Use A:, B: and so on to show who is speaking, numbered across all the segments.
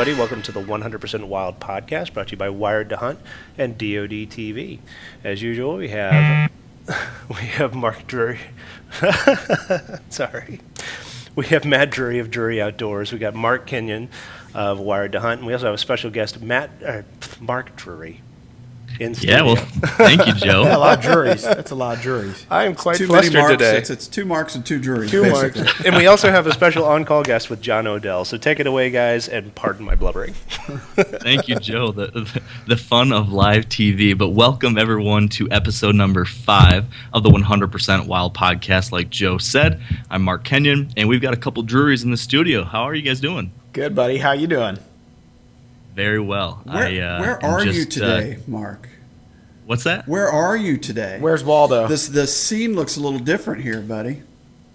A: everybody. Welcome to the 100% Wild podcast, brought to you by Wired to Hunt and DoD TV. As usual, we have Mark Drury. Sorry. We have Matt Drury of Drury Outdoors. We got Mark Kenyon of Wired to Hunt, and we also have a special guest, Mark Drury.
B: Yeah, well, thank you, Joe.
C: Yeah, a lot of juries. That's a lot of juries.
A: I am quite
D: too
A: flustered
D: many marks.
A: today.
D: It's 2 marks and 2 juries.
A: Two marks. And we also have a special on-call guest with John O'Dell. So take it away, guys, and pardon my blubbering.
B: Thank you, Joe. The fun of live TV. But welcome, everyone, to episode number 5 of the 100% Wild podcast. Like Joe said, I'm Mark Kenyon, and we've got a couple Druries in the studio. How are you guys doing?
C: Good, buddy. How you doing?
B: Very well.
D: Where are you today, Mark?
B: What's that?
D: Where are you today?
C: Where's Waldo?
D: The scene looks a little different here, buddy.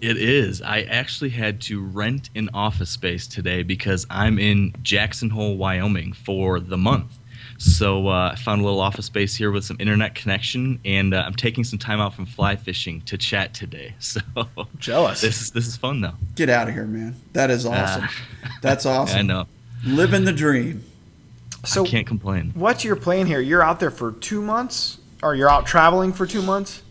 B: It is. I actually had to rent an office space today because I'm in Jackson Hole, Wyoming for the month. So I found a little office space here with some internet connection, and I'm taking some time out from fly fishing to chat today. So
C: jealous.
B: This is fun, though.
D: Get out of here, man. That is awesome. That's awesome.
B: I know.
D: Living the dream.
C: So
B: I can't complain.
C: What's your plan here? You're out there for 2 months? Or you're out traveling for 2 months?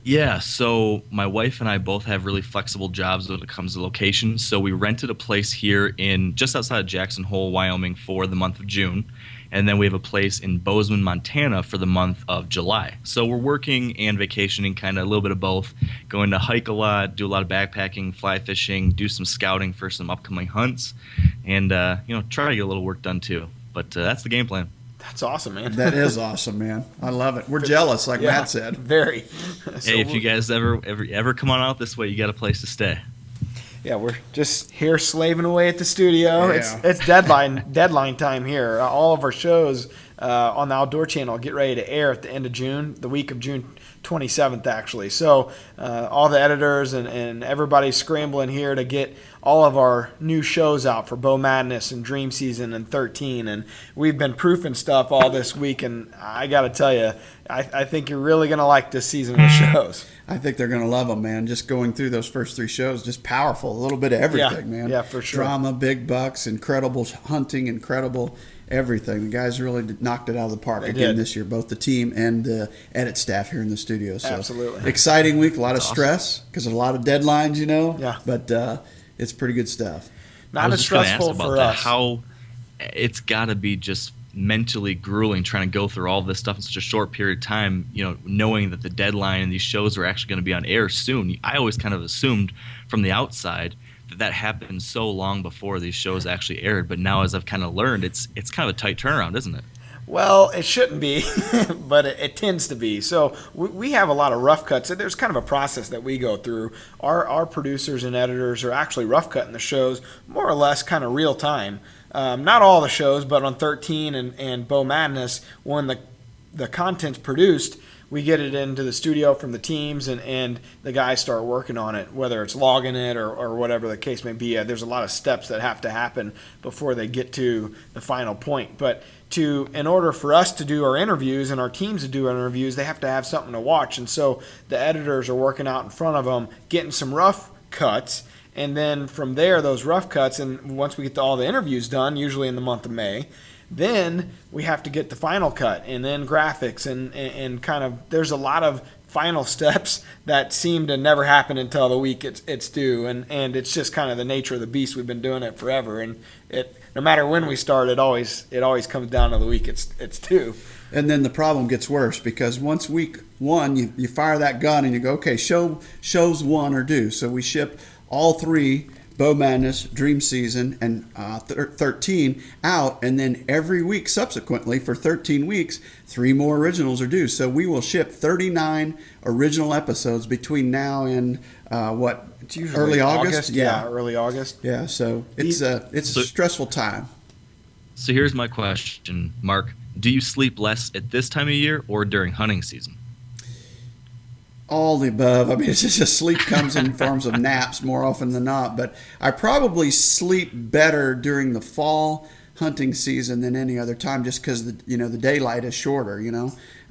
B: Yeah, so my wife and I both have really flexible jobs when it comes to location. So we rented a place here in just outside of Jackson Hole, Wyoming for the month of June. And then we have a place in Bozeman, Montana for the month of July. So we're working and vacationing, kind of a little bit of both. Going to hike a lot, do a lot of backpacking, fly fishing, do some scouting for some upcoming hunts, and try to get a little work done too. But that's the game plan.
C: That's awesome, man.
D: That is awesome, man. I love it. We're jealous, like Matt said.
C: Very.
B: Hey, if you guys ever come on out this way, you got a place to stay.
C: Yeah, we're just here slaving away at the studio.
D: Yeah.
C: It's deadline time here. All of our shows on the Outdoor Channel get ready to air at the end of June, the week of June 27th, actually. So all the editors and everybody's scrambling here to get all of our new shows out for Bow Madness and Dream Season and 13. And we've been proofing stuff all this week, and I got to tell you, I think you're really going to like this season of shows.
D: I think they're going to love them, man. Just going through those first 3 shows, just powerful. A little bit of everything, man.
C: Yeah, for sure.
D: Drama, big bucks, incredible hunting, incredible everything. The guys really knocked it out of the park again this year, both the team and the edit staff here in the studio. So
C: absolutely.
D: Exciting week, a lot of stress because of a lot of deadlines,
C: Yeah.
D: But it's pretty good stuff.
C: Not as stressful for us.
B: How it's got to be just mentally grueling trying to go through all this stuff in such a short period of time, knowing that the deadline and these shows are actually going to be on air soon. I always kind of assumed from the outside that happened so long before these shows actually aired, but now as I've kind of learned, it's kind of a tight turnaround, isn't it?
C: Well, it shouldn't be, but it tends to be. So we have a lot of rough cuts. There's kind of a process that we go through. Our producers and editors are actually rough cutting the shows more or less kind of real time. Not all the shows, but on 13 and Bow Madness, when the content's produced, we get it into the studio from the teams, and the guys start working on it, whether it's logging it or whatever the case may be. There's a lot of steps that have to happen before they get to the final point. But in order for us to do our interviews and our teams to do our interviews, they have to have something to watch. And so the editors are working out in front of them, getting some rough cuts. And then from there, those rough cuts, and once we get all the interviews done, usually in the month of May, then we have to get the final cut and then graphics and kind of there's a lot of final steps that seem to never happen until the week it's due. And it's just kind of the nature of the beast. We've been doing it forever. And no matter when we start, it always comes down to the week it's due.
D: And then the problem gets worse because once week 1, you fire that gun and you go, okay, shows 1 are due. So we ship all 3 Bow Madness, Dream Season, and 13 out, and then every week subsequently for 13 weeks, 3 more originals are due. So we will ship 39 original episodes between now and
C: It's usually
D: early August?
C: Yeah, early August.
D: Yeah, so it's a stressful time.
B: So here's my question, Mark. Do you sleep less at this time of year or during hunting season?
D: All the above. I mean, it's just sleep comes in forms of naps more often than not. But I probably sleep better during the fall hunting season than any other time, just because the daylight is shorter.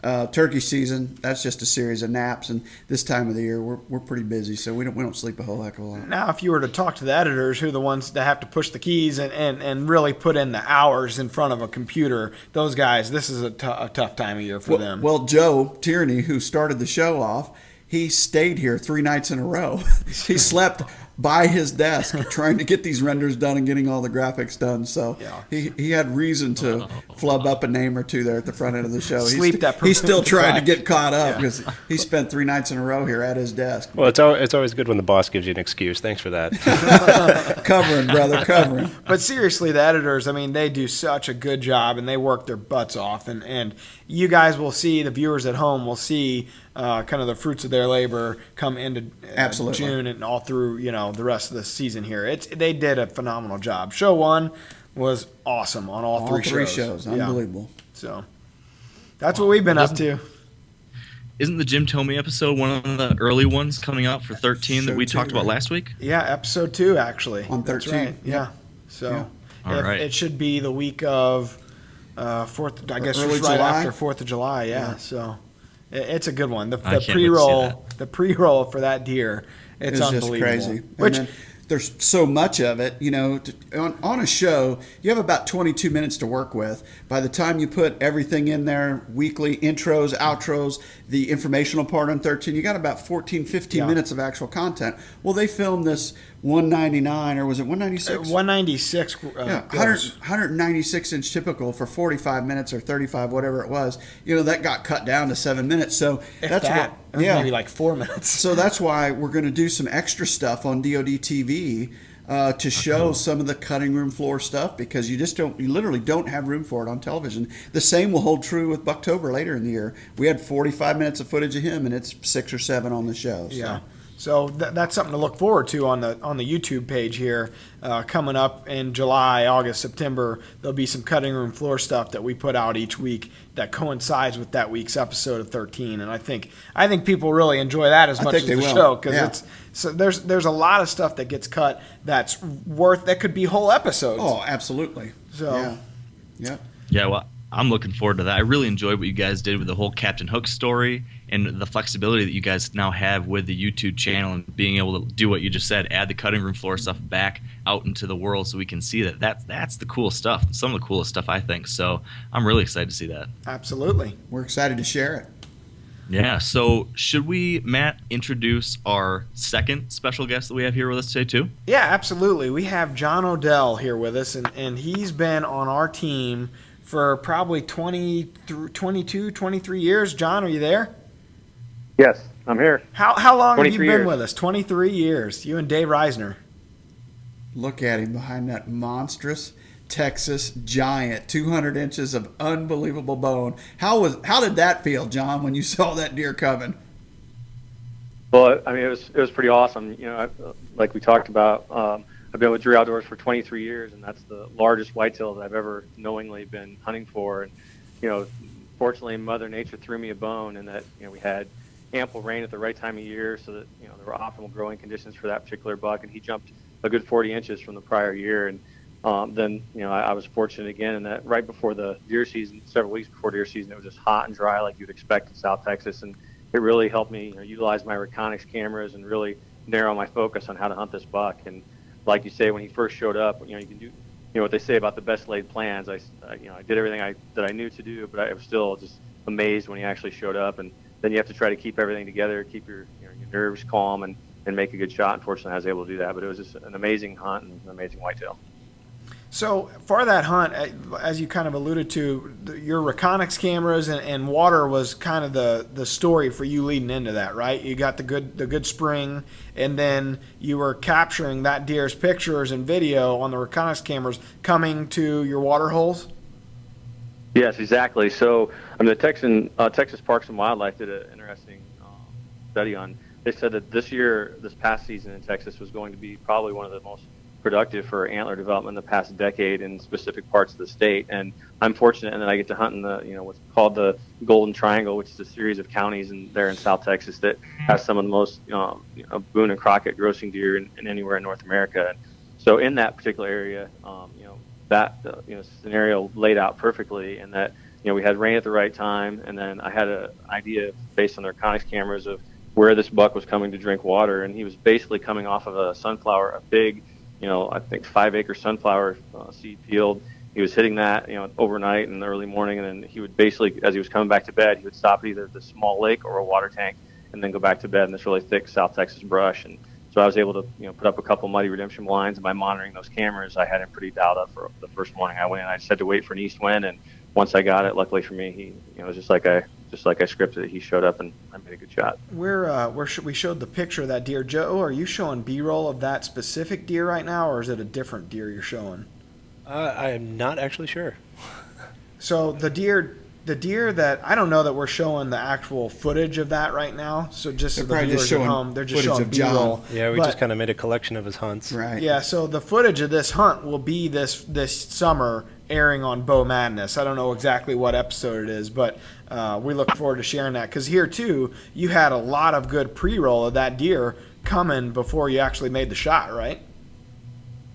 D: Turkey season, that's just a series of naps, and this time of the year we're pretty busy, so we don't sleep a whole heck of a lot.
C: Now, if you were to talk to the editors, who are the ones that have to push the keys and really put in the hours in front of a computer, those guys, this is a tough time of year for them.
D: Well, Joe Tierney, who started the show off, he stayed here 3 nights in a row. He slept by his desk trying to get these renders done and getting all the graphics done. So he had reason to flub up a name or two there at the front end of the show. He's still trying to get caught up because he spent 3 nights in a row here at his desk.
A: Well, it's always good when the boss gives you an excuse. Thanks for that.
D: Covering, brother, covering.
C: But seriously, the editors, I mean, they do such a good job, and they work their butts off. And you guys will see, the viewers at home will see kind of the fruits of their labor come into June and all through, the rest of the season here. They did a phenomenal job. Show 1 was awesome on all three shows.
D: Unbelievable.
C: Yeah. So that's what we've been up to.
B: Isn't the Jim Tomey episode one of the early ones coming out for 13 that we talked about last week?
C: Yeah, episode 2 actually.
D: On 13.
C: That's right. Yeah. So it should be the week of 4th, I guess
D: early
C: it's right
D: July?
C: after 4th of July. Yeah. So it's a good one. The
B: I can't wait to see
C: pre-roll, the pre-roll for that deer, it's unbelievable.
D: Just crazy. And there's so much of it, on a show, you have about 22 minutes to work with. By the time you put everything in there, weekly intros, outros, the informational part on 13, you got about 14, 15 minutes of actual content. Well, they filmed this 199, or was it 196?
C: 196.
D: 196-inch typical for 45 minutes or 35, whatever it was. That got cut down to 7 minutes. So that's what.
C: Maybe like 4 minutes.
D: So that's why we're going to do some extra stuff on DoD TV to show some of the cutting room floor stuff, because you literally don't have room for it on television. The same will hold true with Bucktober later in the year. We had 45 minutes of footage of him, and it's 6 or 7 on the show. So.
C: Yeah. So that's something to look forward to on the YouTube page here. Coming up in July, August, September, there'll be some cutting room floor stuff that we put out each week that coincides with that week's episode of 13. And I think people really enjoy that as much as the show, because there's a lot of stuff that gets cut that could be whole episodes.
D: Oh, absolutely.
C: So
D: yeah.
B: Well, I'm looking forward to that. I really enjoyed what you guys did with the whole Captain Hook story and the flexibility that you guys now have with the YouTube channel and being able to do what you just said, add the cutting room floor stuff back out into the world so we can see that. That's the cool stuff, some of the coolest stuff, I think. So I'm really excited to see that.
C: Absolutely.
D: We're excited to share it.
B: Yeah, so should we, Matt, introduce our second special guest that we have here with us today, too?
C: Yeah, absolutely. We have John Odell here with us, and he's been on our team for probably 22, 23 years. John, are you there?
E: Yes, I'm here.
C: How long have you been
E: years.
C: with us? 23 years. You and Dave Reisner.
D: Look at him behind that monstrous Texas giant, 200 inches of unbelievable bone. How did that feel, John, when you saw that deer coming?
E: Well, I mean, it was pretty awesome. Like we talked about, I've been with Drury Outdoors for 23 years, and that's the largest whitetail that I've ever knowingly been hunting for. And fortunately, Mother Nature threw me a bone, in that we had ample rain at the right time of year, so that there were optimal growing conditions for that particular buck, and he jumped a good 40 inches from the prior year. And then I was fortunate again in that right before the deer season, several weeks before deer season, it was just hot and dry like you'd expect in South Texas, and it really helped me utilize my Reconyx cameras and really narrow my focus on how to hunt this buck. And like you say, when he first showed up, you can do what they say about the best laid plans. I did everything that I knew to do, but I was still just amazed when he actually showed up. And then you have to try to keep everything together, keep your nerves calm, and make a good shot. Unfortunately, I was able to do that, but it was just an amazing hunt and an amazing whitetail.
C: So for that hunt, as you kind of alluded to, your Reconyx cameras and water was kind of the story for you leading into that, right? You got the good spring, and then you were capturing that deer's pictures and video on the Reconyx cameras coming to your water holes.
E: Yes, exactly. So the Texas Parks and Wildlife did an interesting study on. They said that this past season in Texas was going to be probably one of the most productive for antler development in the past decade in specific parts of the state. And I'm fortunate in that I get to hunt in the what's called the Golden Triangle, which is a series of counties there in South Texas that has some of the most Boone and Crockett grossing deer in anywhere in North America. And so in that particular area, that scenario laid out perfectly, in that we had rain at the right time, and then I had an idea based on their Connex cameras of where this buck was coming to drink water, and he was basically coming off of a big, I think 5-acre sunflower seed field. He was hitting that, overnight and early morning, and then he would basically, as he was coming back to bed, he would stop at either the small lake or a water tank, and then go back to bed in this really thick South Texas brush. And so I was able to, put up a couple Muddy Redemption blinds, and by monitoring those cameras, I had him pretty dialed up for the first morning I went in. I just had to wait for an east wind, and once I got it, luckily for me, he, just like I scripted it, he showed up and I made a good shot.
C: We showed the picture of that deer. Joe, are you showing B-roll of that specific deer right now, or is it a different deer you're showing?
A: I am not actually sure.
C: So the deer that I don't know that we're showing the actual footage of that right now. So just so the viewers at home, they're just showing B-roll.
A: Yeah, we just kind of made a collection of his hunts.
D: Right.
C: Yeah. So the footage of this hunt will be this summer airing on Bow Madness. I don't know exactly what episode it is, but we look forward to sharing that, because here too you had a lot of good pre-roll of that deer coming before you actually made the shot, right?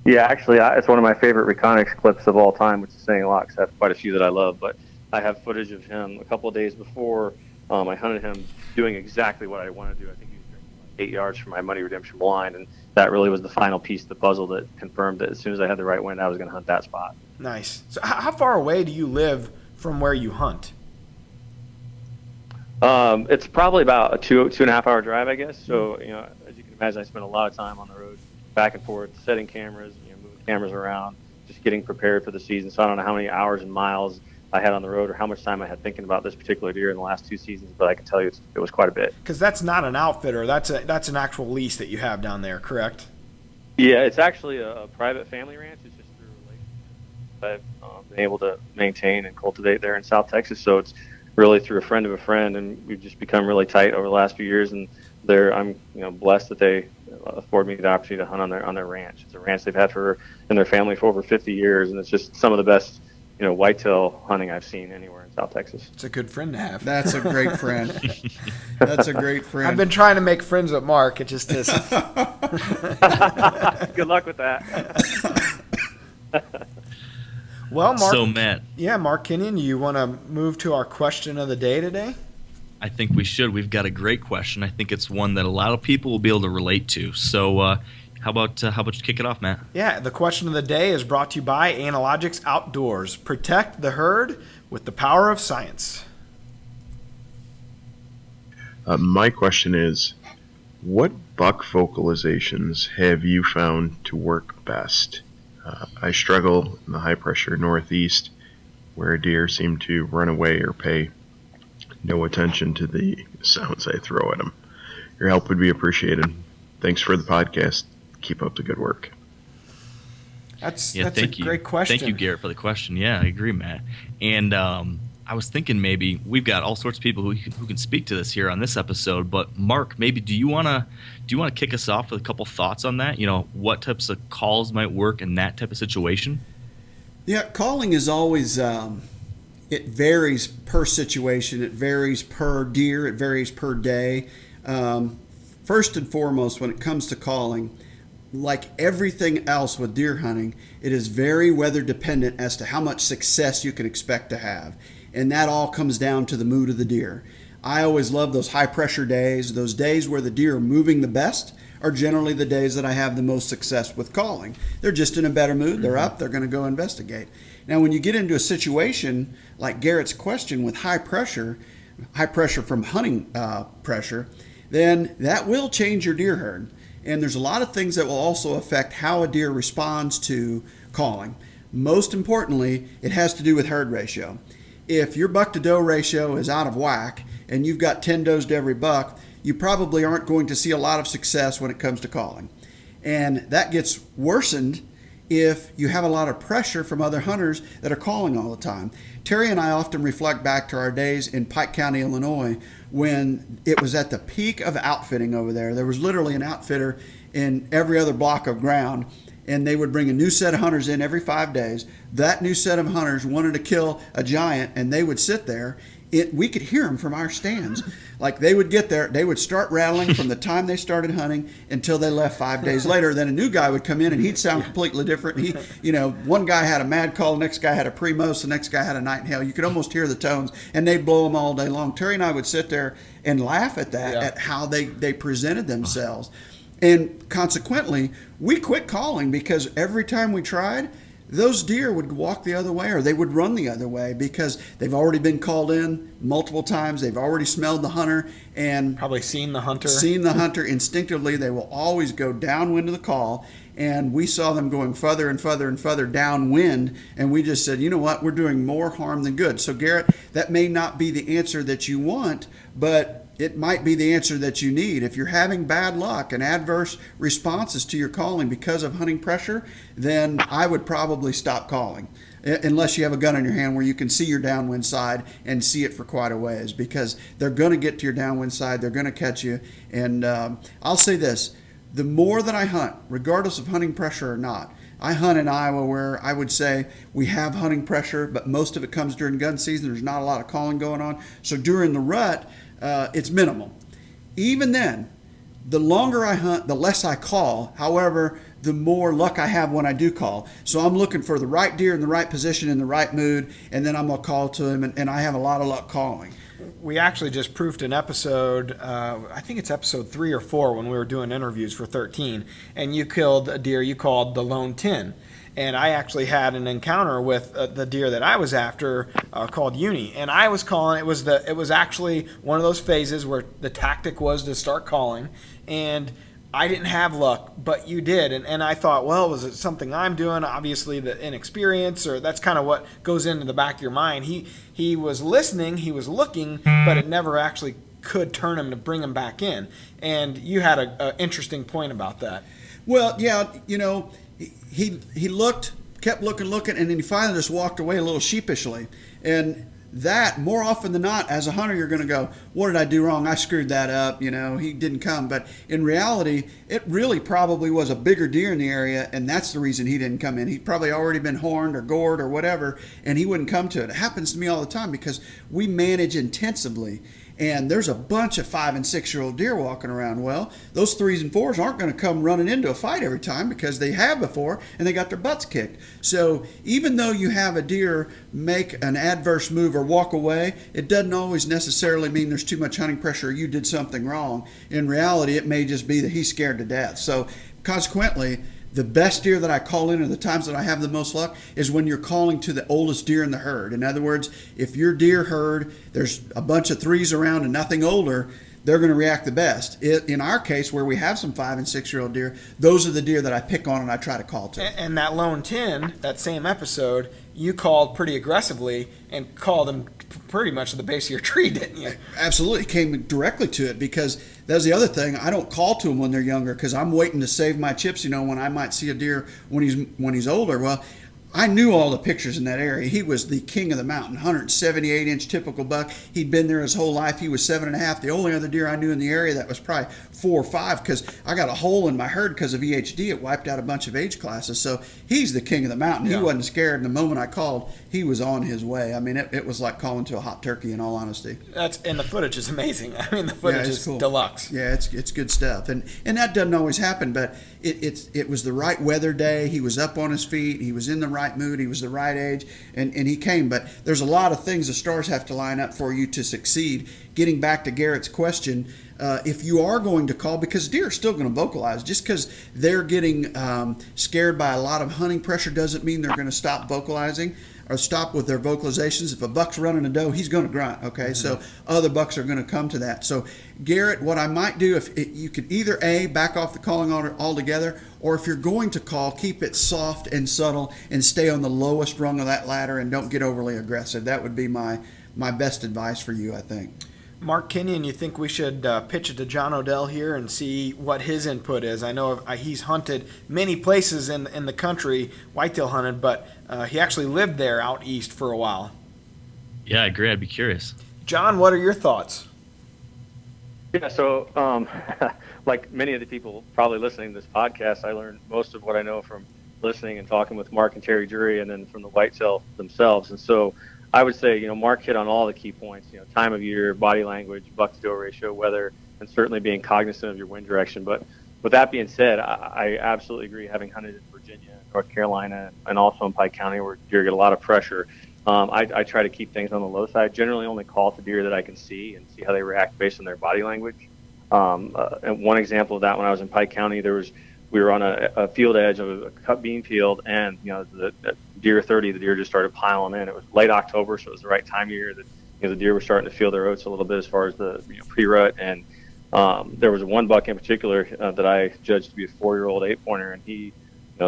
E: Yeah, actually, it's one of my favorite Reconyx clips of all time, which is saying a lot because I have quite a few that I love. But I have footage of him a couple of days before I hunted him doing exactly what I wanted to do. I think he was drinking like 8 yards from my Muddy Redemption blind, and that really was the final piece of the puzzle that confirmed that as soon as I had the right wind, I was going to hunt that spot.
C: Nice. So how far away do you live from where you hunt?
E: It's probably about a 2.5 hour drive, I guess. So, as you can imagine, I spend a lot of time on the road, back and forth, setting cameras, moving cameras around, just getting prepared for the season. So I don't know how many hours and miles I had on the road or how much time I had thinking about this particular deer in the last 2 seasons, but I can tell you it was quite a bit.
C: Because that's not an outfitter. That's an actual lease that you have down there, correct?
E: Yeah, it's actually a private family ranch. It's just through relationships I've been able to maintain and cultivate there in South Texas. So it's really through a friend of a friend, and we've just become really tight over the last few years. And I'm blessed that they afford me the opportunity to hunt on their ranch. It's a ranch they've had in their family for over 50 years, and it's just some of the best whitetail hunting I've seen anywhere in South Texas.
C: It's a good friend to have.
D: That's a great friend. That's a great friend.
C: I've been trying to make friends with Mark. It just isn't.
E: Good luck with that.
C: Well, Mark.
B: So, Matt.
C: Yeah, Mark Kenyon, you want to move to our question of the day today?
B: I think we should. We've got a great question. I think it's one that a lot of people will be able to relate to. So, how about you kick it off, Matt?
C: Yeah, the question of the day is brought to you by Analogics Outdoors. Protect the herd with the power of science.
F: My question is, what buck vocalizations have you found to work best? I struggle in the high-pressure Northeast, where deer seem to run away or pay no attention to the sounds I throw at them. Your help would be appreciated. Thanks for the podcast. Keep up the good work.
C: That's
B: thank
C: a great question.
B: Thank you, Garrett, for the question. Yeah, I agree, Matt. And I was thinking maybe we've got all sorts of people who can speak to this here on this episode. But Mark, maybe do you wanna kick us off with a couple thoughts on that? What types of calls might work in that type of situation?
D: Yeah, calling is always it varies per situation. It varies per deer. It varies per day. First and foremost, when it comes to calling, like everything else with deer hunting, it is very weather dependent as to how much success you can expect to have. And that all comes down to the mood of the deer. I always love those high pressure days. Those days where the deer are moving the best are generally the days that I have the most success with calling. They're just in a better mood. They're up. They're going to go investigate. Now, when you get into a situation like Garrett's question with high pressure from hunting pressure, then that will change your deer herd. And there's a lot of things that will also affect how a deer responds to calling. Most importantly, it has to do with herd ratio. If your buck to doe ratio is out of whack and you've got 10 does to every buck, you probably aren't going to see a lot of success when it comes to calling. And that gets worsened if you have a lot of pressure from other hunters that are calling all the time. Terry and I often reflect back to our days in Pike County, Illinois, when it was at the peak of outfitting over there. There was literally an outfitter in every other block of ground, and they would bring a new set of hunters in every 5 days. That new set of hunters wanted to kill a giant, and they would sit there we could hear them from our stands. Like they would get there, they would start rattling from the time they started hunting until they left 5 days later. Then a new guy would come in and he'd sound completely different. One guy had a mad call, the next guy had a pre-most, the next guy had a nightingale. You could almost hear the tones, and they'd blow them all day long. Terry and I would sit there and laugh at that, at how they presented themselves. And consequently, we quit calling because every time we tried, those deer would walk the other way or they would run the other way because they've already been called in multiple times. They've already smelled the hunter and
C: probably seen the hunter.
D: Instinctively, they will always go downwind of the call. And we saw them going further and further and further downwind. And we just said, you know what, we're doing more harm than good. So Garrett, that may not be the answer that you want, but it might be the answer that you need. If you're having bad luck and adverse responses to your calling because of hunting pressure, then I would probably stop calling. Unless you have a gun in your hand where you can see your downwind side and see it for quite a ways, because they're going to get to your downwind side, they're going to catch you. And I'll say this, the more that I hunt, regardless of hunting pressure or not, I hunt in Iowa where I would say we have hunting pressure, but most of it comes during gun season. There's not a lot of calling going on. So during the rut, it's minimal. Even then, the longer I hunt, the less I call. However, the more luck I have when I do call. So I'm looking for the right deer in the right position, in the right mood, and then I'm going to call to him, and I have a lot of luck calling.
C: We actually just proofed an episode, I think it's episode 3 or 4 when we were doing interviews for 13, and you killed a deer you called the Lone Tin. And I actually had an encounter with the deer that I was after called Uni. And I was calling, it was actually one of those phases where the tactic was to start calling. And I didn't have luck, but you did. And I thought, well, was it something I'm doing? Obviously the inexperience, or that's kind of what goes into the back of your mind. He was listening, he was looking, but it never actually could turn him to bring him back in. And you had an interesting point about that.
D: Well, yeah, he looked, kept looking, and then he finally just walked away a little sheepishly. And that, more often than not, as a hunter, you're going to go, what did I do wrong? I screwed that up. He didn't come. But in reality, it really probably was a bigger deer in the area, and that's the reason he didn't come in. He'd probably already been horned or gored or whatever, and he wouldn't come to it. It happens to me all the time because we manage intensively. And there's a bunch of 5 and 6 year old deer walking around. Well, those 3s and 4s aren't going to come running into a fight every time because they have before and they got their butts kicked. So even though you have a deer make an adverse move or walk away, it doesn't always necessarily mean there's too much hunting pressure or you did something wrong. In reality, it may just be that he's scared to death. So consequently, the best deer that I call in, or the times that I have the most luck, is when you're calling to the oldest deer in the herd. In other words, if your deer herd, there's a bunch of 3s around and nothing older, they're going to react the best. In our case, where we have some 5 and 6 year old deer, those are the deer that I pick on and I try to call to.
C: And that Lone Tin, that same episode, you called pretty aggressively and called him pretty much to the base of your tree, didn't you?
D: Absolutely. Came directly to it because that's the other thing. I don't call to them when they're younger because I'm waiting to save my chips, when I might see a deer when he's older. Well, I knew all the pictures in that area. He was the king of the mountain, 178-inch typical buck. He'd been there his whole life. He was 7.5. The only other deer I knew in the area that was probably 4 or 5 because I got a hole in my herd because of EHD. It wiped out a bunch of age classes. So he's the king of the mountain.
C: Yeah.
D: He wasn't scared. And the moment I called, he was on his way. I mean, it was like calling to a hot turkey, in all honesty.
C: And the footage is amazing. I mean, the footage is
D: cool.
C: Deluxe.
D: Yeah, it's good stuff. And that doesn't always happen, but it was the right weather day. He was up on his feet. He was in the right mood. He was the right age, and he came. But there's a lot of things the stars have to line up for you to succeed. Getting back to Garrett's question, if you are going to call, because deer are still going to vocalize, just because they're getting scared by a lot of hunting pressure doesn't mean they're going to stop vocalizing or stop with their vocalizations. If a buck's running a doe, he's going to grunt, okay? Mm-hmm. So other bucks are going to come to that. So Garrett, what I might do, you could either back off the calling altogether, or if you're going to call, keep it soft and subtle and stay on the lowest rung of that ladder and don't get overly aggressive. That would be my best advice for you, I think.
C: Mark Kenyon, you think we should pitch it to John Odell here and see what his input is? I know he's hunted many places in the country, whitetail hunted, but he actually lived there out east for a while.
B: Yeah, I agree. I'd be curious.
C: John, what are your thoughts?
E: Yeah, so like many of the people probably listening to this podcast, I learned most of what I know from listening and talking with Mark and Terry Drury and then from the whitetail themselves. And so I would say, Mark hit on all the key points, time of year, body language, buck-to-doe ratio, weather, and certainly being cognizant of your wind direction. But with that being said, I absolutely agree. Having hunted in Virginia, North Carolina, and also in Pike County where deer get a lot of pressure, I try to keep things on the low side. Generally only call to deer that I can see and see how they react based on their body language. And one example of that, when I was in Pike County, we were on a field edge of a cut bean field, and the deer 30, the deer just started piling in. It was late October, so it was the right time of year that the deer were starting to feel their oats a little bit as far as the pre-rut. And there was one buck in particular that I judged to be a 4-year-old 8-pointer, and he,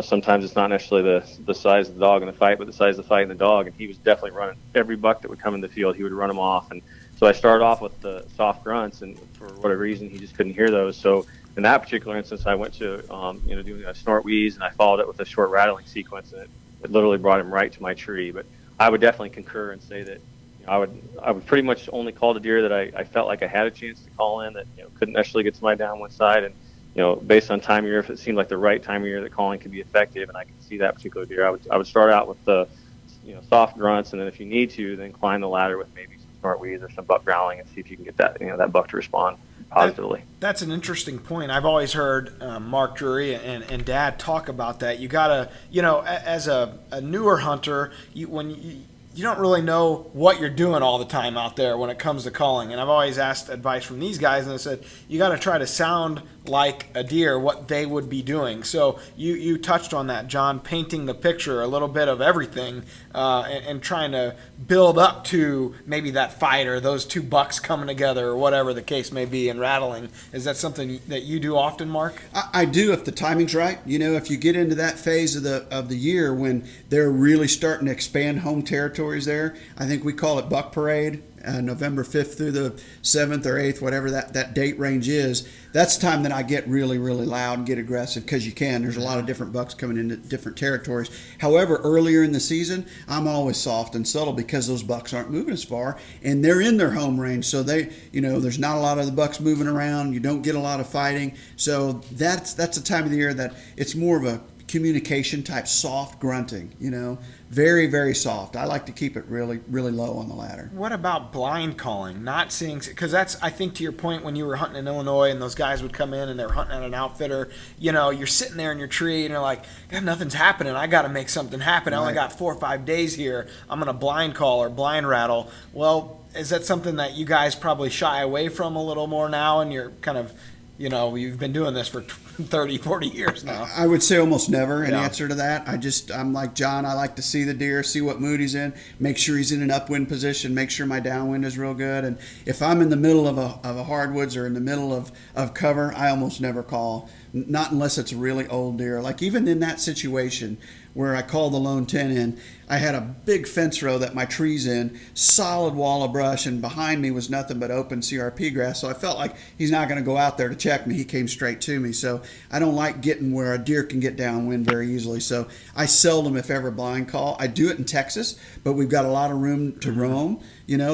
E: sometimes it's not necessarily the size of the dog in the fight, but the size of the fight in the dog. And he was definitely running every buck that would come in the field. He would run them off, and so I started off with the soft grunts, and for whatever reason, he just couldn't hear those. So in that particular instance, I went to, doing a snort wheeze, and I followed it with a short rattling sequence, and it literally brought him right to my tree. But I would definitely concur and say that I would pretty much only call the deer that I felt like I had a chance to call in, that couldn't necessarily get to my downwind side, and based on time of year, if it seemed like the right time of year that calling could be effective, and I could see that particular deer, I would start out with the soft grunts, and then if you need to, then climb the ladder with maybe some snort wheeze or some buck growling, and see if you can get that that buck to respond positively.
C: That's an interesting point. I've always heard Mark Drury and Dad talk about that. You gotta, as a newer hunter, you don't really know what you're doing all the time out there when it comes to calling. And I've always asked advice from these guys, and they said you got to try to sound like a deer, what they would be doing. So you touched on that, John, painting the picture, a little bit of everything, and trying to build up to maybe that fight or those two bucks coming together or whatever the case may be, and rattling. Is that something that you do often, Mark?
D: I do, if the timing's right. If you get into that phase of the year when they're really starting to expand home territories there, I think we call it Buck Parade. November 5th through the 7th or 8th, whatever that date range is, that's the time that I get really, really loud and get aggressive, because you can. There's a lot of different bucks coming into different territories. However, earlier in the season, I'm always soft and subtle, because those bucks aren't moving as far, and they're in their home range. So there's not a lot of the bucks moving around. You don't get a lot of fighting. So that's the time of the year that it's more of a communication type soft grunting, very, very soft. I like to keep it really, really low on the ladder.
C: What about blind calling? Not seeing, because that's, I think, to your point, when you were hunting in Illinois and those guys would come in and they were hunting at an outfitter, you're sitting there in your tree and you're like, God, nothing's happening. I got to make something happen. I only got 4 or 5 days here. I'm going to blind call or blind rattle. Well, is that something that you guys probably shy away from a little more now, and you're kind of, you've been doing this for 30, 40 years now?
D: I would say almost never in answer to that. I'm like John. I like to see the deer, see what mood he's in, make sure he's in an upwind position, make sure my downwind is real good. And if I'm in the middle of a hardwoods or in the middle of cover, I almost never call, not unless it's a really old deer. Like even in that situation where I called the lone 10 in, I had a big fence row that my tree's in, solid wall of brush, and behind me was nothing but open CRP grass. So I felt like he's not going to go out there to check me. He came straight to me. So I don't like getting where a deer can get downwind very easily. So I seldom, if ever, blind call. I do it in Texas, but we've got a lot of room to roam,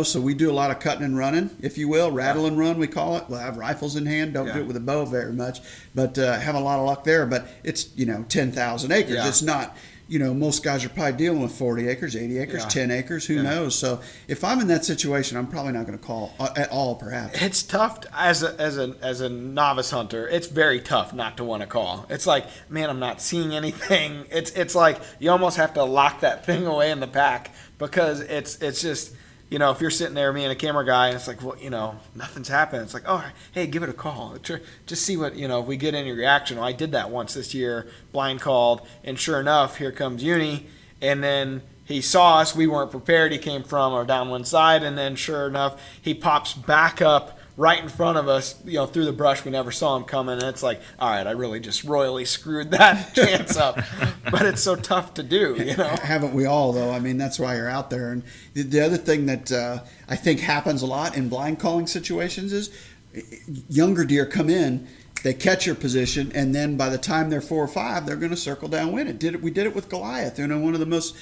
D: so we do a lot of cutting and running, if you will, rattle and run, we call it. We'll have rifles in hand, don't do it with a bow very much, but have a lot of luck there. But it's, 10,000 acres.
C: Yeah.
D: It's not, most guys are probably dealing with 40 acres, 80 acres, 10 acres, who knows? So if I'm in that situation, I'm probably not going to call at all, perhaps.
C: It's tough as a novice hunter. It's very tough not to want to call. It's like, man, I'm not seeing anything. It's like you almost have to lock that thing away in the pack, because it's just, if you're sitting there, me and a camera guy, and it's like, well, nothing's happening. It's like, oh, hey, give it a call. Just see what, if we get any reaction. Well, I did that once this year, blind called, and sure enough, here comes Uni, and then he saw us. We weren't prepared. He came from our downwind side, and then sure enough, he pops back up right in front of us, through the brush. We never saw him coming, and it's like, all right, I really just royally screwed that chance up. But it's so tough to do,
D: Haven't we all, though? I mean, that's why you're out there. And the other thing that I think happens a lot in blind calling situations is younger deer come in, they catch your position, and then by the time they're 4 or 5, they're going to circle downwind. We did it with Goliath. One of the most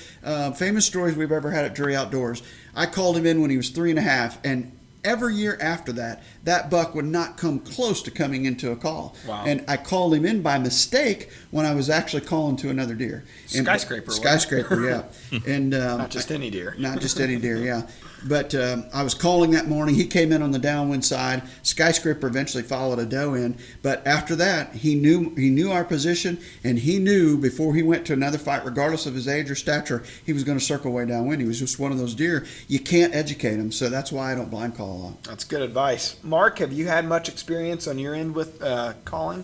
D: famous stories we've ever had at Drury Outdoors. I called him in when he was 3.5, and every year after that, that buck would not come close to coming into a call.
C: Wow.
D: And I called him in by mistake when I was actually calling to another deer.
C: Skyscraper.
D: Skyscraper, yeah. And
C: Not just any deer.
D: Not just any deer, yeah. But I was calling that morning. He came in on the downwind side. Skyscraper eventually followed a doe in. But after that, he knew our position, and he knew before he went to another fight, regardless of his age or stature, he was going to circle way downwind. He was just one of those deer. You can't educate him, so that's why I don't blind call a lot.
C: That's good advice. Mark, have you had much experience on your end with calling?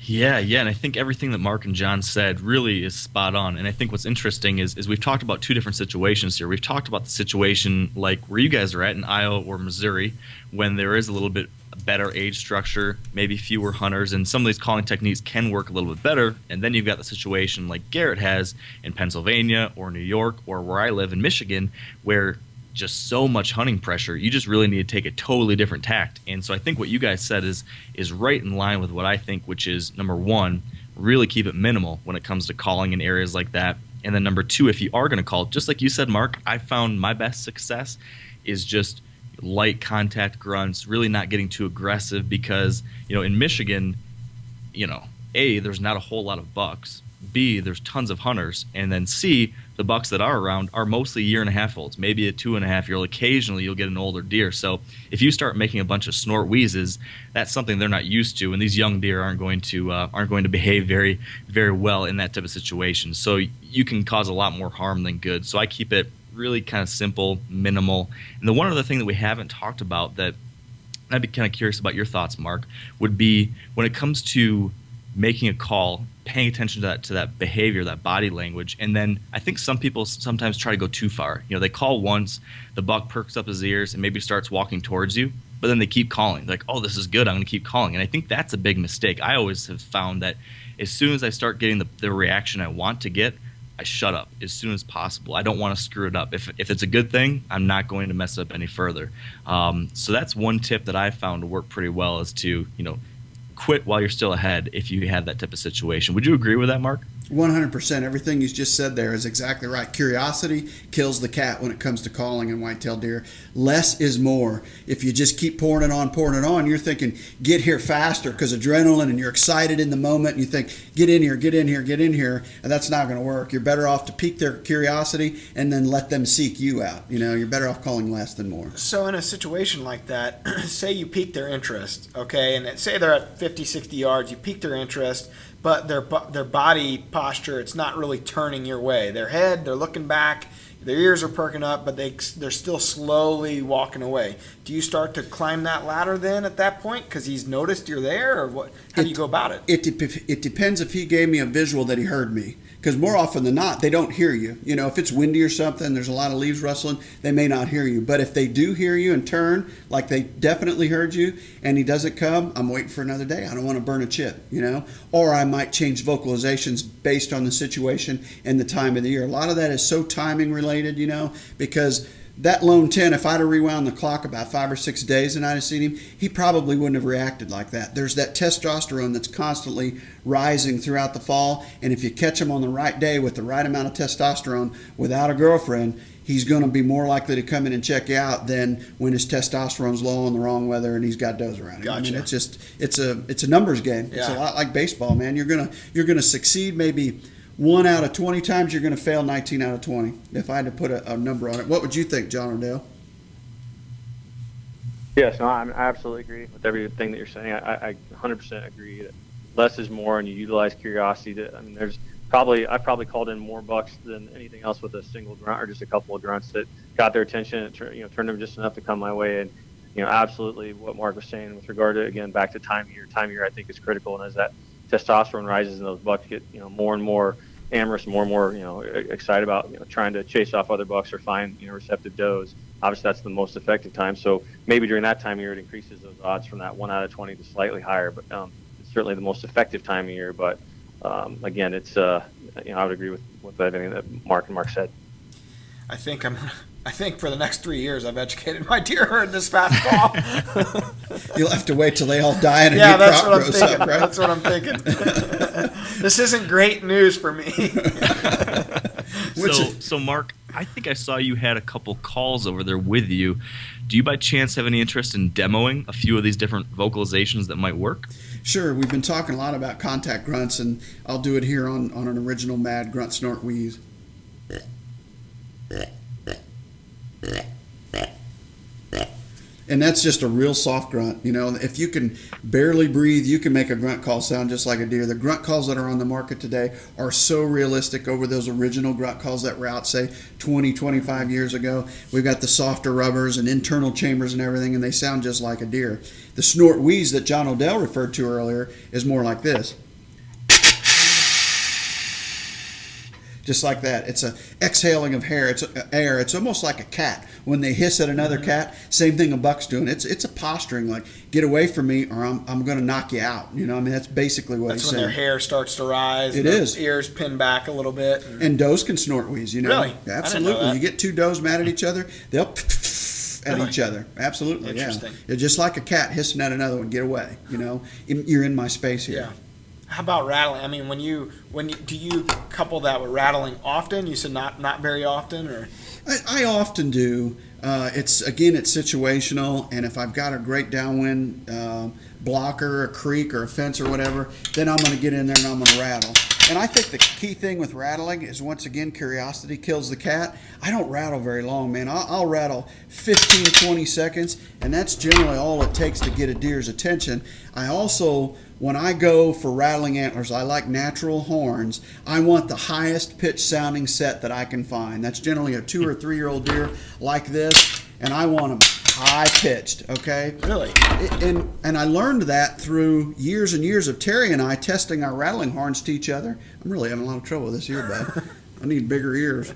B: Yeah, and I think everything that Mark and John said really is spot on. And I think what's interesting is we've talked about two different situations here. We've talked about the situation like where you guys are at in Iowa or Missouri, when there is a little bit better age structure, maybe fewer hunters, and some of these calling techniques can work a little bit better. And then you've got the situation like Garrett has in Pennsylvania or New York or where I live in Michigan, where just so much hunting pressure, you just really need to take a totally different tact. And so I think what you guys said is right in line with what I think, which is, number one, really keep it minimal when it comes to calling in areas like that. And then number two, if you are going to call, just like you said, Mark, I found my best success is just light contact grunts, really not getting too aggressive, because, in Michigan, A, there's not a whole lot of bucks. B, there's tons of hunters. And then C, the bucks that are around are mostly 1.5 olds, maybe a 2.5-year-old. Occasionally you'll get an older deer. So if you start making a bunch of snort wheezes, that's something they're not used to, and these young deer aren't going to behave very, very well in that type of situation. So you can cause a lot more harm than good. So I keep it really kind of simple, minimal. And the one other thing that we haven't talked about that I'd be kind of curious about your thoughts, Mark, would be when it comes to making a call, paying attention to that behavior, that body language. And then I think some people sometimes try to go too far. They call once, the buck perks up his ears and maybe starts walking towards you, but then they keep calling. Like, oh, this is good, I'm going to keep calling. And I think that's a big mistake. I always have found that as soon as I start getting the reaction I want to get, I shut up as soon as possible. I don't want to screw it up. If it's a good thing, I'm not going to mess up any further. So that's one tip that I found to work pretty well, is to, quit while you're still ahead if you have that type of situation. Would you agree with that, Mark?
D: 100%. Everything you just said there is exactly right. Curiosity kills the cat when it comes to calling and white-tailed deer. Less is more. If you just keep pouring it on, you're thinking, get here faster, because adrenaline, and you're excited in the moment, and you think, get in here, and that's not going to work. You're better off to pique their curiosity and then let them seek you out. You're better off calling less than more.
C: So in a situation like that, say you pique their interest, okay, and say they're at 50, 60 yards, you pique their interest, but their body posture, it's not really turning your way. Their head, they're looking back, their ears are perking up, but they're still slowly walking away. Do you start to climb that ladder then at that point because he's noticed you're there, or what? How do you go about it?
D: It depends if he gave me a visual that he heard me. Because more often than not, they don't hear you. If it's windy or something, there's a lot of leaves rustling, they may not hear you. But if they do hear you and turn, like they definitely heard you, and he doesn't come, I'm waiting for another day. I don't want to burn a chip, Or I might change vocalizations based on the situation and the time of the year. A lot of that is so timing related, because that lone 10, if I'd have rewound the clock about 5 or 6 days and I'd have seen him, he probably wouldn't have reacted like that. There's that testosterone that's constantly rising throughout the fall, and if you catch him on the right day with the right amount of testosterone without a girlfriend, he's going to be more likely to come in and check you out than when his testosterone's low in the wrong weather and he's got does around him.
C: Gotcha.
D: I mean, it's a numbers game.
C: Yeah.
D: It's a lot like baseball, man. You're gonna succeed maybe 1 out of 20 times, you're going to fail 19 out of 20. If I had to put a number on it, what would you think, John Odell?
E: Yes, no, I absolutely agree with everything that you're saying. I 100% agree that less is more, and you utilize curiosity. I've probably called in more bucks than anything else with a single grunt or just a couple of grunts that got their attention and turned them just enough to come my way. And absolutely what Mark was saying with regard to, again, back to time of year I think is critical. And as that testosterone rises and those bucks get more and more amorous, more and more excited about trying to chase off other bucks or find receptive does. Obviously, that's the most effective time. So maybe during that time of year, it increases those odds from that 1 out of 20 to slightly higher. But it's certainly the most effective time of year. But again, it's I would agree with everything that Mark said.
C: I think for the next 3 years, I've educated my deer herd this past fall.
D: You'll have to wait till they all die and a
C: yeah,
D: new
C: that's
D: crop
C: what I'm
D: grows
C: thinking.
D: up, right?
C: That's what I'm thinking. This isn't great news for me.
B: So Mark, I think I saw you had a couple calls over there with you. do you by chance have any interest in demoing a few of these different vocalizations that might work?
D: Sure, we've been talking a lot about contact grunts, and I'll do it here on an original mad grunt snort wheeze. And that's just a real soft grunt. You know, if you can barely breathe, you can make a grunt call sound just like a deer. The grunt calls that are on the market today are so realistic over those original grunt calls that were out, say, 20, 25 years ago. We've got the softer rubbers and internal chambers and everything, and they sound just like a deer. The snort wheeze that John Odell referred to earlier is more like this. Just like that. It's a exhaling of air. It's almost like a cat. When they hiss at another cat, same thing a buck's doing. It's a posturing, like, get away from me or I'm going to knock you out. You know, I mean, that's basically what he's saying.
C: That's when their hair starts to rise.
D: It
C: and
D: is.
C: Their ears pin back a little bit.
D: And does can snort wheeze, you know.
C: Really?
D: Absolutely.
C: I didn't know that.
D: You get two does mad at each other, they'll at each other. Absolutely,
C: Interesting.
D: yeah. They're just like a cat hissing at another one, get away, you know. You're in my space here.
C: Yeah. How about rattling? I mean, when you do you couple that with rattling often? You said not very often, or
D: I often do. It's situational, and if I've got a great downwind blocker, a creek, or a fence or whatever, then I'm going to get in there and I'm going to rattle. And I think the key thing with rattling is, once again, curiosity kills the cat. I don't rattle very long, man. I'll rattle 15, 20 seconds, and that's generally all it takes to get a deer's attention. I also, when I go for rattling antlers, I like natural horns. I want the highest pitch sounding set that I can find. That's generally a 2 or 3 year old deer like this, and I want them high pitched, okay?
C: really?
D: And I learned that through years and years of Terry and I testing our rattling horns to each other. I'm really having a lot of trouble with this ear bud. I need bigger ears.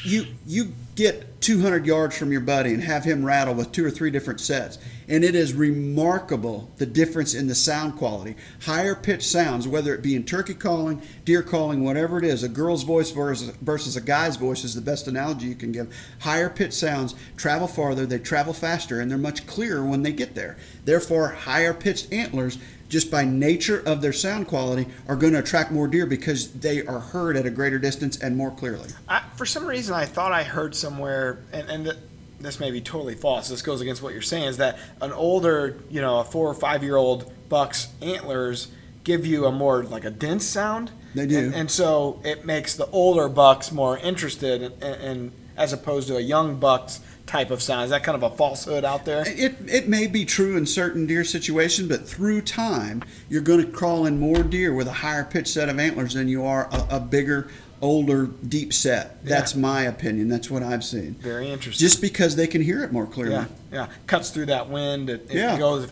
D: You get 200 yards from your buddy and have him rattle with 2 or 3 different sets, and it is remarkable the difference in the sound quality. Higher pitched sounds, whether it be in turkey calling, deer calling, whatever it is, a girl's voice versus a guy's voice is the best analogy you can give. Higher pitched sounds travel farther, they travel faster, and they're much clearer when they get there. Therefore, higher pitched antlers, just by nature of their sound quality, are going to attract more deer because they are heard at a greater distance and more clearly.
C: For some reason, I thought I heard somewhere, and this may be totally false. This goes against what you're saying, is that an older, a 4 or 5 year old buck's antlers give you a more like a dense sound.
D: They do,
C: and so it makes the older bucks more interested in as opposed to a young buck's type of sound. Is that kind of a falsehood out there?
D: It may be true in certain deer situations, but through time, you're going to crawl in more deer with a higher pitched set of antlers than you are a bigger, older, deep set. That's my opinion. That's what I've seen.
C: Very interesting.
D: Just because they can hear it more clearly.
C: Yeah. Cuts through that wind. It goes.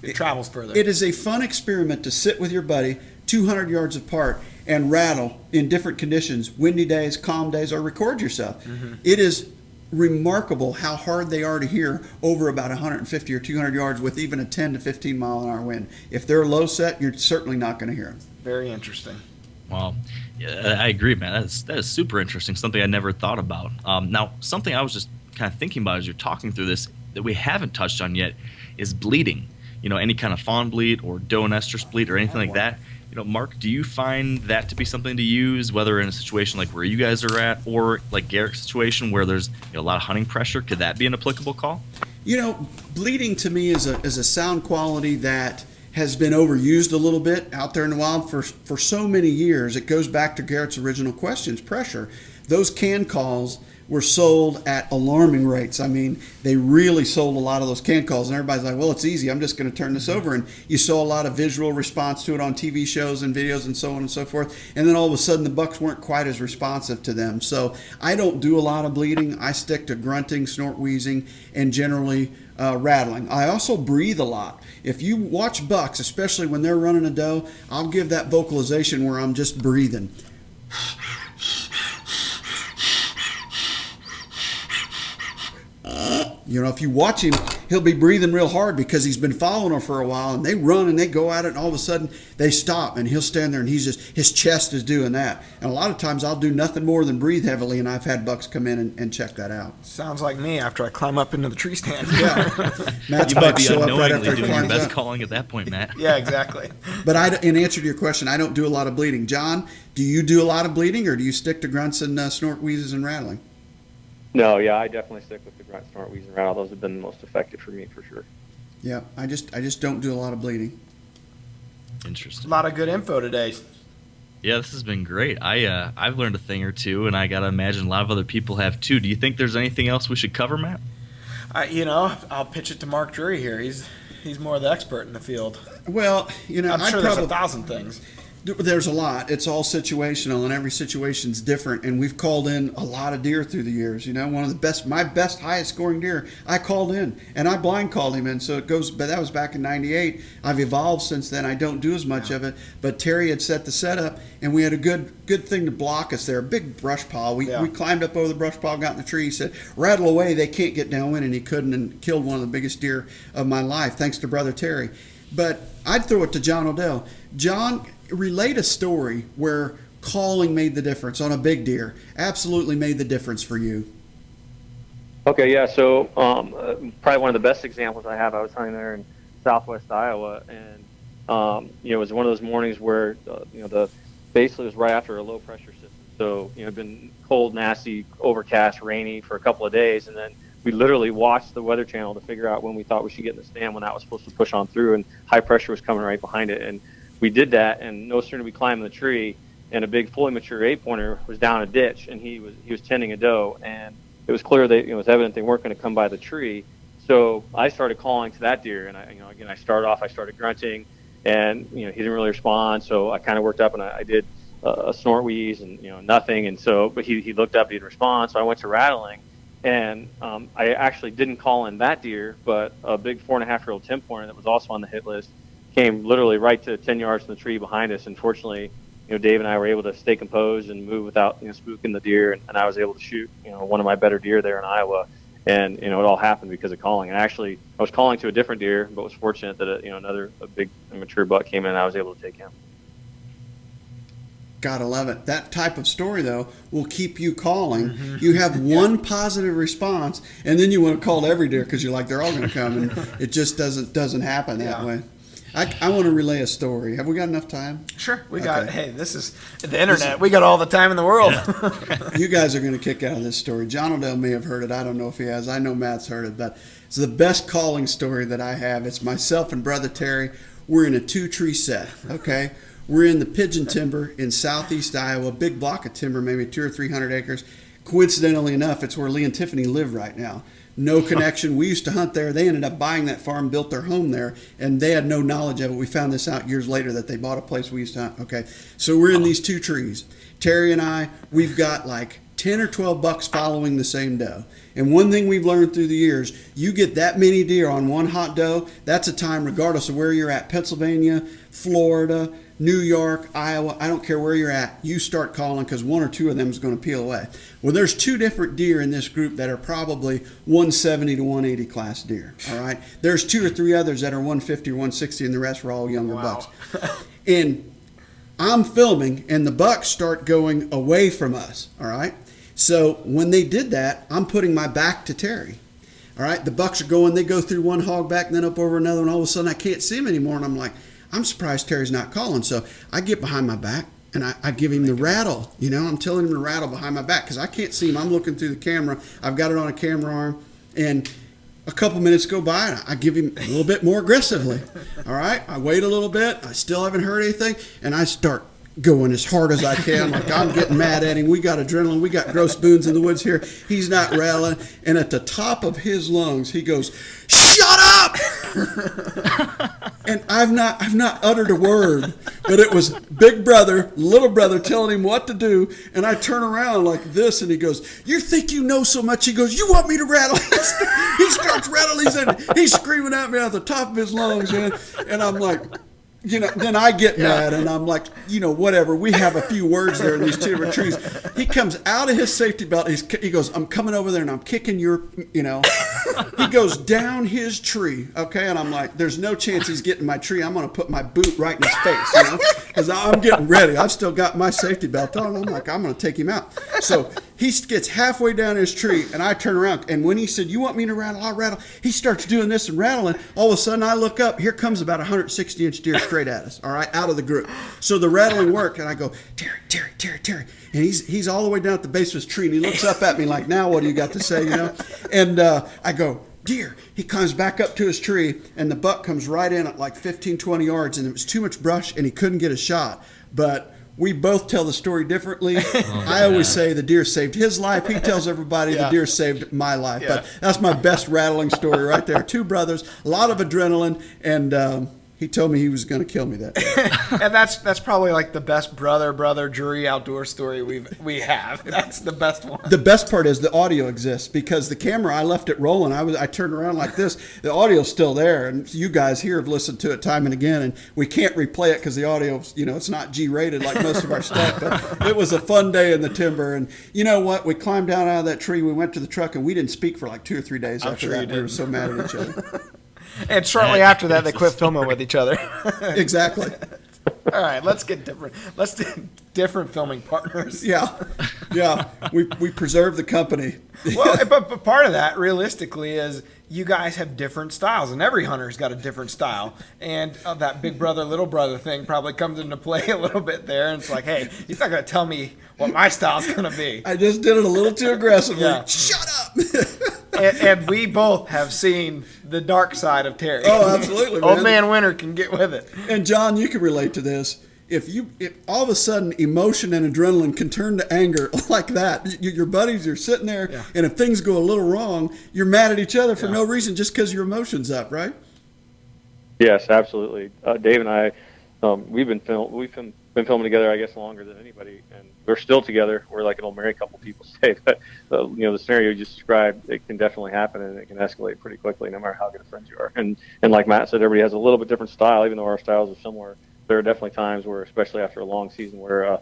C: It travels further.
D: It is a fun experiment to sit with your buddy 200 yards apart and rattle in different conditions, windy days, calm days, or record yourself. Mm-hmm. It is remarkable how hard they are to hear over about 150 or 200 yards with even a 10 to 15 mile an hour wind. If they're low set, you're certainly not going to hear them.
C: Very interesting.
B: Wow. Yeah, I agree, man. That is super interesting, something I never thought about. Now, something I was just kind of thinking about as you're talking through this that we haven't touched on yet is bleeding. Any kind of fawn bleed or doe and estrus bleed or anything like that. Mark, do you find that to be something to use, whether in a situation like where you guys are at, or like Garrett's situation where there's a lot of hunting pressure? Could that be an applicable call?
D: Bleeding to me is a sound quality that has been overused a little bit out there in the wild for so many years. It goes back to Garrett's original questions, pressure. Those can calls were sold at alarming rates. I mean, they really sold a lot of those can calls, and everybody's like, well, it's easy. I'm just going to turn this over. And you saw a lot of visual response to it on TV shows and videos and so on and so forth. And then all of a sudden, the bucks weren't quite as responsive to them. So I don't do a lot of bleeding. I stick to grunting, snort wheezing, and generally rattling. I also breathe a lot. If you watch bucks, especially when they're running a doe, I'll give that vocalization where I'm just breathing. If you watch him, he'll be breathing real hard because he's been following her for a while, and they run and they go at it, and all of a sudden they stop, and he'll stand there and his chest is doing that. And a lot of times I'll do nothing more than breathe heavily, and I've had bucks come in and check that out.
C: Sounds like me after I climb up into the tree stand.
D: Yeah. Matt's
B: you might
D: bucks
B: be
D: show up right
B: unknowingly
D: after he
B: doing your
D: climbs
B: best
D: up.
B: calling at that point, Matt.
C: Yeah, exactly.
D: But in answer to your question, I don't do a lot of bleeding. John, do you do a lot of bleeding, or do you stick to grunts and snort wheezes and rattling?
E: No, yeah, I definitely stick with the grunt, snort, wheeze, and rattle. Those have been the most effective for me, for sure.
D: Yeah, I just don't do a lot of bleeding.
C: A
B: Interesting.
C: lot of good info today.
B: Yeah, this has been great. I've learned a thing or two, and I gotta imagine a lot of other people have too. Do you think there's anything else we should cover, Matt?
C: I'll pitch it to Mark Drury here. He's more the expert in the field.
D: Well,
C: I'm sure there's 1,000 things.
D: There's a lot. It's all situational, and every situation's different. And we've called in a lot of deer through the years. One of the best, my best, highest scoring deer, I called in, and I blind called him in. So it goes, but that was back in '98. I've evolved since then. I don't do as much of it. But Terry had set the setup, and we had a good thing to block us there. A big brush pile. We climbed up over the brush pile, got in the tree. He said, "Rattle away. They can't get downwind," and he couldn't, and killed one of the biggest deer of my life, thanks to Brother Terry. But I'd throw it to John Odell. John, relate a story where calling made the difference on a big deer. Absolutely made the difference for you.
E: Okay, yeah. So probably one of the best examples I have. I was hunting there in southwest Iowa, and it was one of those mornings where basically it was right after a low pressure system. So it'd been cold, nasty, overcast, rainy for a couple of days, and then we literally watched the Weather Channel to figure out when we thought we should get in the stand, when that was supposed to push on through, and high pressure was coming right behind it. And we did that, and no sooner we climbed the tree, and a big fully mature 8-pointer was down a ditch, and he was tending a doe, and it was clear that it was evident they weren't going to come by the tree. So I started calling to that deer, and I started grunting, and he didn't really respond. So I kind of worked up, and I did a snort wheeze, and nothing. And so, but he looked up, he didn't respond. So I went to rattling. And I actually didn't call in that deer, but a big 4.5-year-old 10-pointer that was also on the hit list came literally right to 10 yards from the tree behind us. And fortunately, Dave and I were able to stay composed and move without spooking the deer, and I was able to shoot one of my better deer there in Iowa. And it all happened because of calling. And actually, I was calling to a different deer, but was fortunate that a big mature buck came in, and I was able to take him.
D: Gotta love it. That type of story, though, will keep you calling. Mm-hmm. You have one positive response, and then you want to call every deer because you're like, they're all going to come, and it just doesn't happen that way. I want to relay a story. Have we got enough time?
C: Sure. We got, hey, this is the internet. We got all the time in the world.
D: Yeah. You guys are going to kick out of this story. John Odell may have heard it. I don't know if he has. I know Matt's heard it, but it's the best calling story that I have. It's myself and Brother Terry. We're in a 2-tree set, okay? We're in the Pigeon Timber in southeast Iowa, big block of timber, maybe 200 or 300 acres. Coincidentally enough, it's where Lee and Tiffany live right now. No connection. We used to hunt there. They ended up buying that farm, built their home there, and they had no knowledge of it. We found this out years later that they bought a place we used to hunt. Okay, so we're in these 2 trees. Terry and I, we've got like 10 or 12 bucks following the same doe. And one thing we've learned through the years, you get that many deer on one hot doe, that's a time regardless of where you're at, Pennsylvania, Florida, New York, Iowa, I don't care where you're at, you start calling because 1 or 2 of them is going to peel away. Well, there's 2 different deer in this group that are probably 170 to 180 class deer, all right? There's 2 or 3 others that are 150 or 160, and the rest were all younger bucks. And I'm filming, and the bucks start going away from us, all right? So when they did that, I'm putting my back to Terry. All right, the bucks are going, they go through one hog back and then up over another, and all of a sudden I can't see him anymore, and I'm like, I'm surprised Terry's not calling. So I get behind my back, and I give him the rattle. I'm telling him to rattle behind my back because I can't see him. I'm looking through the camera. I've got it on a camera arm, and a couple minutes go by, and I give him a little bit more aggressively. All right, I wait a little bit. I still haven't heard anything, and I start going as hard as I can. Like, I'm getting mad at him. We got adrenaline. We got gross spoons in the woods here. He's not rattling. And at the top of his lungs, he goes, "Shut up!" And I've not uttered a word, but it was big brother, little brother telling him what to do. And I turn around like this, and he goes, "You think you know so much?" He goes, "You want me to rattle?" He starts rattling. He's screaming at me at the top of his lungs, man. And I'm like, then I get mad, and I'm like, whatever. We have a few words there in these timber trees. He comes out of his safety belt. He goes, "I'm coming over there, and I'm kicking your, He goes down his tree, okay? And I'm like, there's no chance he's getting my tree. I'm going to put my boot right in his face, because I'm getting ready. I've still got my safety belt on. I'm like, I'm going to take him out. So he gets halfway down his tree, and I turn around. And when he said, "You want me to rattle? I'll rattle." He starts doing this and rattling. All of a sudden, I look up. Here comes about 160-inch deer straight at us. All right, out of the group. So the rattling worked, and I go, "Terry, Terry, Terry, Terry." And he's all the way down at the base of his tree, and he looks up at me like, "Now what do you got to say?" And I go, "Deer." He comes back up to his tree, and the buck comes right in at like 15, 20 yards, and it was too much brush, and he couldn't get a shot. But we both tell the story differently. I always say the deer saved his life. He tells everybody the deer saved my life. But that's my best rattling story right there. Two brothers, a lot of adrenaline, and he told me he was going to kill me that day.
C: And that's probably like the best brother Drury outdoor story we have. That's the best one.
D: The best part is the audio exists, because the camera, I left it rolling. I turned around like this. The audio's still there, and you guys here have listened to it time and again, and we can't replay it because the audio, it's not G-rated like most of our stuff. But it was a fun day in the timber, and you know what? We climbed down out of that tree. We went to the truck, and we didn't speak for like 2 or 3 days after that. We were so mad at each other.
C: And shortly after that, they quit filming with each other.
D: Exactly.
C: All right, let's do different filming partners.
D: Yeah. We preserve the company.
C: Well, but part of that, realistically, is you guys have different styles, and every hunter's got a different style. And that big brother, little brother thing probably comes into play a little bit there. And it's like, hey, he's not going to tell me what my style's going to be.
D: I just did it a little too aggressively.
C: Yeah.
D: Shut up.
C: And we both have seen the dark side of Terry.
D: Oh, absolutely, man.
C: Old man Winter can get with it.
D: And John, you can relate to this. If all of a sudden emotion and adrenaline can turn to anger like that, your buddies are sitting there, and if things go a little wrong, you're mad at each other for no reason, just because your emotion's up, right?
E: Yes, absolutely. Dave and I, we've been filming together, I guess, longer than anybody, and we're still together. We're like an old married couple, people say. But the scenario you just described, it can definitely happen, and it can escalate pretty quickly, no matter how good of friends you are. And like Matt said, everybody has a little bit different style, even though our styles are similar. There are definitely times where, especially after a long season, where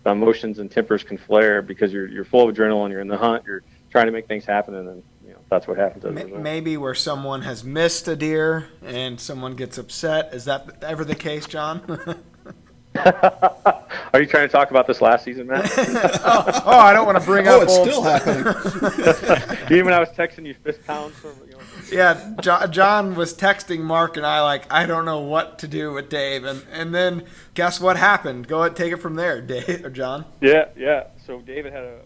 E: emotions and tempers can flare because you're full of adrenaline, you're in the hunt, you're trying to make things happen, and then that's what happens.
C: Maybe where someone has missed a deer and someone gets upset. Is that ever the case, John?
E: Are you trying to talk about this last season, Matt?
C: I don't want to bring up.
D: It's still happening.
E: Even when I was texting you fist pounds from.
C: Yeah, John was texting Mark and I like, I don't know what to do with Dave, and then guess what happened? Go ahead, take it from there, Dave or John.
E: Yeah. So David had a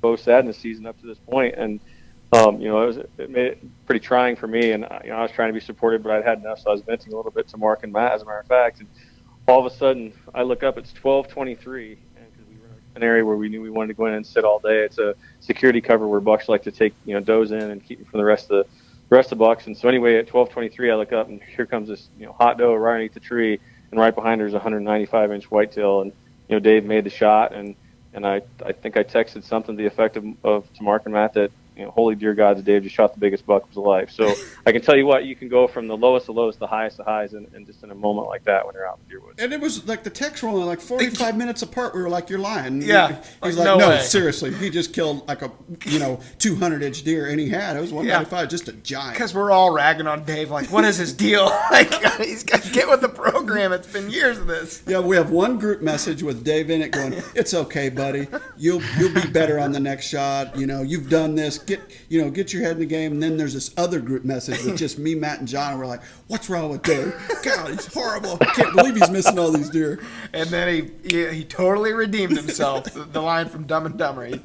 E: bow sadness season up to this point, and it made it pretty trying for me, and I was trying to be supportive, but I'd had enough, so I was venting a little bit to Mark and Matt, as a matter of fact. And all of a sudden, I look up, it's 12:23, and because we were in an area where we knew we wanted to go in and sit all day. It's a security cover where bucks like to take does in and keep them from the rest of the bucks. And so anyway, at 12:23, I look up, and here comes this hot doe right underneath the tree, and right behind her is a 195-inch whitetail, and Dave made the shot, and I think I texted something to the effect of to Mark and Matt that holy dear gods, Dave just shot the biggest buck of his life. So I can tell you what, you can go from the lowest of lows to the highest of highs, and just in a moment like that when you're out in the deer woods.
D: And it was like the texts were only like 45 minutes apart. We were like, "You're lying."
C: Yeah.
D: He's like, "No, seriously, he just killed like a 200-inch deer, and he had it was 195, just a giant."
C: Because we're all ragging on Dave, like, what is his deal? Like, he's got to get with the program. It's been years of this.
D: Yeah, we have one group message with Dave in it going, "It's okay, buddy. You'll be better on the next shot. You've done this. Get your head in the game." And then there's this other group message with just me, Matt, and John. And we're like, "What's wrong with Dave? God, he's horrible. I can't believe he's missing all these deer."
C: And then he totally redeemed himself. The line from Dumb and Dumber. He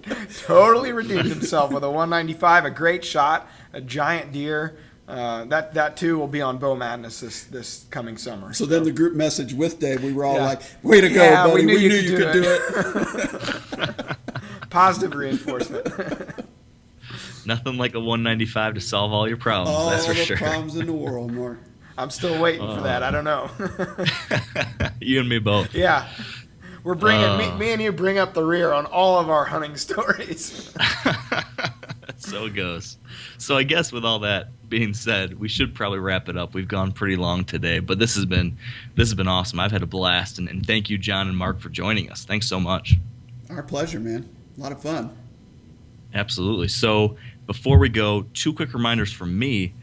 C: totally redeemed himself with a 195, a great shot, a giant deer. That too will be on Bow Madness this coming summer.
D: So then the group message with Dave, we were all like, "Way to go, buddy. We knew you could do
C: it." Positive reinforcement.
B: Nothing like a 195 to solve all your problems. That's for sure.
D: All the problems in the world, Mark.
C: I'm still waiting for that. I don't know.
B: You and me both.
C: Yeah. We're bringing me and you bring up the rear on all of our hunting stories.
B: So it goes. So I guess with all that being said, we should probably wrap it up. We've gone pretty long today, but this has been awesome. I've had a blast, and thank you, John and Mark, for joining us. Thanks so much.
D: Our pleasure, man. A lot of fun.
B: Absolutely. So before we go, 2 quick reminders from me.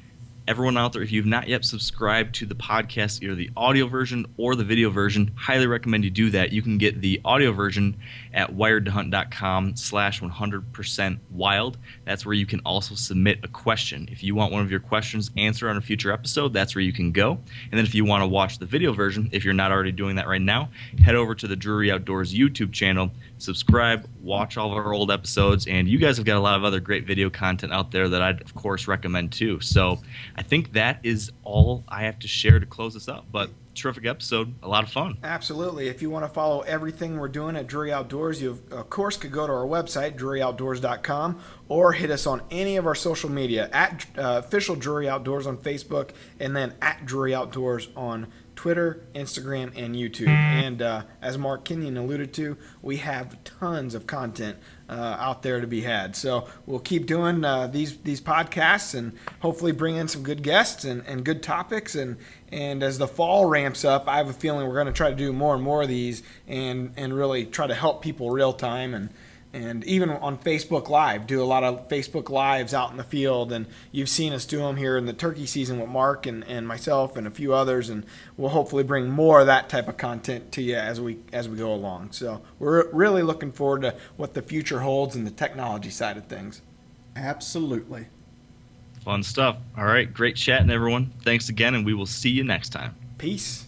B: everyone out there, if you've not yet subscribed to the podcast, either the audio version or the video version, highly recommend you do that. You can get the audio version at wiredtohunt.com/100%wild. That's where you can also submit a question. If you want one of your questions answered on a future episode, that's where you can go. And then if you want to watch the video version, if you're not already doing that right now, head over to the Drury Outdoors YouTube channel, subscribe, watch all of our old episodes, and you guys have got a lot of other great video content out there that I'd, of course, recommend too. So I think that is all I have to share to close this up. But terrific episode, a lot of fun.
C: Absolutely. If you want to follow everything we're doing at Drury Outdoors, you, of course, could go to our website, druryoutdoors.com, or hit us on any of our social media, at official Drury Outdoors on Facebook, and then at Drury Outdoors on Twitter, Instagram, and YouTube. And as Mark Kenyon alluded to, we have tons of content out there to be had. So we'll keep doing these podcasts and hopefully bring in some good guests and good topics. And as the fall ramps up, I have a feeling we're going to try to do more and more of these and really try to help people real time and even on Facebook Live, do a lot of Facebook Lives out in the field. And you've seen us do them here in the turkey season with Mark and myself and a few others. And we'll hopefully bring more of that type of content to you as we go along. So we're really looking forward to what the future holds in the technology side of things.
D: Absolutely.
B: Fun stuff. All right, great chatting, everyone. Thanks again, and we will see you next time.
C: Peace.